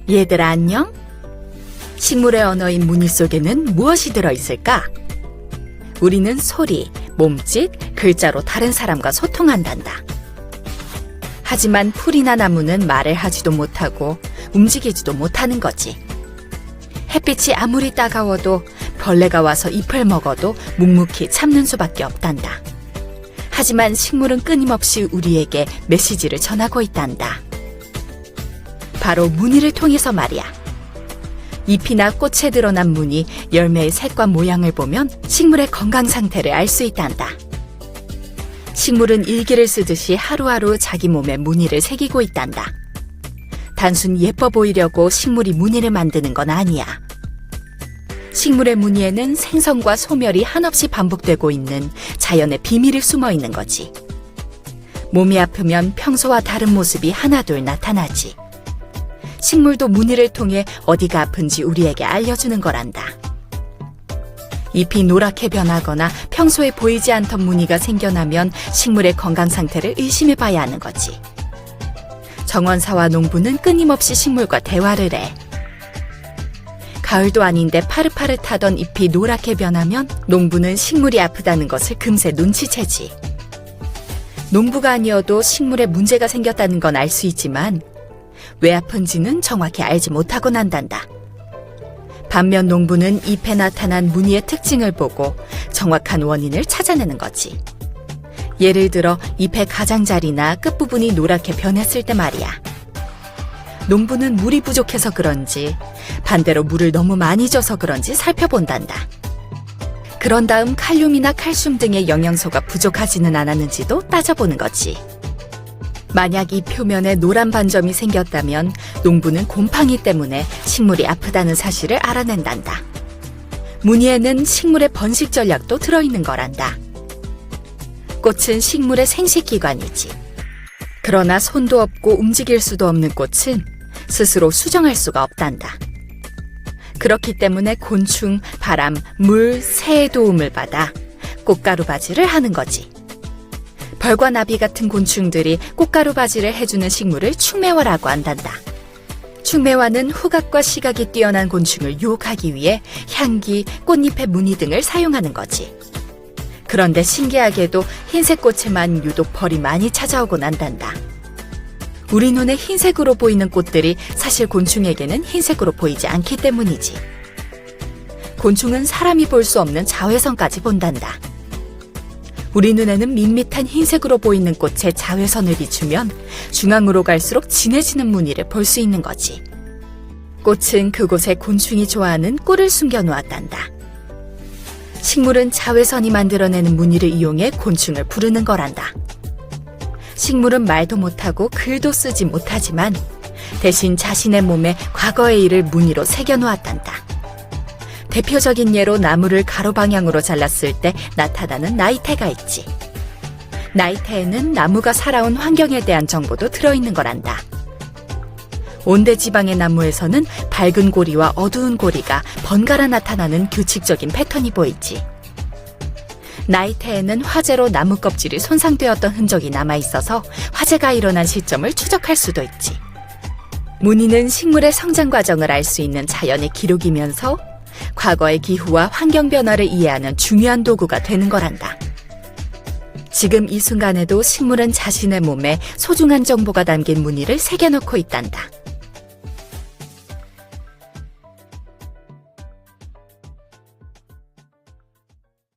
얘들아 안녕? 식물의 언어인 무늬 속에는 무엇이 들어있을까? 우리는 소리, 몸짓, 글자로 다른 사람과 소통한단다. 하지만 풀이나 나무는 말을 하지도 못하고 움직이지도 못하는 거지. 햇빛이 아무리 따가워도 벌레가 와서 잎을 먹어도 묵묵히 참는 수밖에 없단다. 하지만 식물은 끊임없이 우리에게 메시지를 전하고 있단다. 바로 무늬를 통해서 말이야. 잎이나 꽃에 드러난 무늬, 열매의 색과 모양을 보면 식물의 건강 상태를 알 수 있단다. 식물은 일기를 쓰듯이 하루하루 자기 몸에 무늬를 새기고 있단다. 단순 예뻐 보이려고 식물이 무늬를 만드는 건 아니야. 식물의 무늬에는 생성과 소멸이 한없이 반복되고 있는 자연의 비밀이 숨어 있는 거지. 몸이 아프면 평소와 다른 모습이 하나둘 나타나지. 식물도 무늬를 통해 어디가 아픈지 우리에게 알려주는 거란다. 잎이 노랗게 변하거나 평소에 보이지 않던 무늬가 생겨나면 식물의 건강 상태를 의심해 봐야 하는 거지. 정원사와 농부는 끊임없이 식물과 대화를 해. 가을도 아닌데 파릇파릇하던 잎이 노랗게 변하면 농부는 식물이 아프다는 것을 금세 눈치채지. 농부가 아니어도 식물에 문제가 생겼다는 건 알 수 있지만 왜 아픈지는 정확히 알지 못하곤 한단다. 반면 농부는 잎에 나타난 무늬의 특징을 보고 정확한 원인을 찾아내는 거지. 예를 들어 잎의 가장자리나 끝부분이 노랗게 변했을 때 말이야. 농부는 물이 부족해서 그런지 반대로 물을 너무 많이 줘서 그런지 살펴본단다. 그런 다음 칼륨이나 칼슘 등의 영양소가 부족하지는 않았는지도 따져보는 거지. 만약 이 표면에 노란 반점이 생겼다면 농부는 곰팡이 때문에 식물이 아프다는 사실을 알아낸단다. 무늬에는 식물의 번식 전략도 들어있는 거란다. 꽃은 식물의 생식기관이지. 그러나 손도 없고 움직일 수도 없는 꽃은 스스로 수정할 수가 없단다. 그렇기 때문에 곤충, 바람, 물, 새의 도움을 받아 꽃가루 바지를 하는 거지. 벌과 나비 같은 곤충들이 꽃가루 바지를 해주는 식물을 충매화라고 한단다. 충매화는 후각과 시각이 뛰어난 곤충을 유혹하기 위해 향기, 꽃잎의 무늬 등을 사용하는 거지. 그런데 신기하게도 흰색 꽃에만 유독 벌이 많이 찾아오곤 한단다. 우리 눈에 흰색으로 보이는 꽃들이 사실 곤충에게는 흰색으로 보이지 않기 때문이지. 곤충은 사람이 볼 수 없는 자외선까지 본단다. 우리 눈에는 밋밋한 흰색으로 보이는 꽃에 자외선을 비추면 중앙으로 갈수록 진해지는 무늬를 볼 수 있는 거지. 꽃은 그곳에 곤충이 좋아하는 꿀을 숨겨놓았단다. 식물은 자외선이 만들어내는 무늬를 이용해 곤충을 부르는 거란다. 식물은 말도 못하고 글도 쓰지 못하지만 대신 자신의 몸에 과거의 일을 무늬로 새겨놓았단다. 대표적인 예로 나무를 가로 방향으로 잘랐을 때 나타나는 나이테가 있지. 나이테에는 나무가 살아온 환경에 대한 정보도 들어있는 거란다. 온대지방의 나무에서는 밝은 고리와 어두운 고리가 번갈아 나타나는 규칙적인 패턴이 보이지. 나이테에는 화재로 나무 껍질이 손상되었던 흔적이 남아있어서 화재가 일어난 시점을 추적할 수도 있지. 무늬는 식물의 성장 과정을 알 수 있는 자연의 기록이면서 과거의 기후와 환경 변화를 이해하는 중요한 도구가 되는 거란다. 지금 이 순간에도 식물은 자신의 몸에 소중한 정보가 담긴 무늬를 새겨놓고 있단다.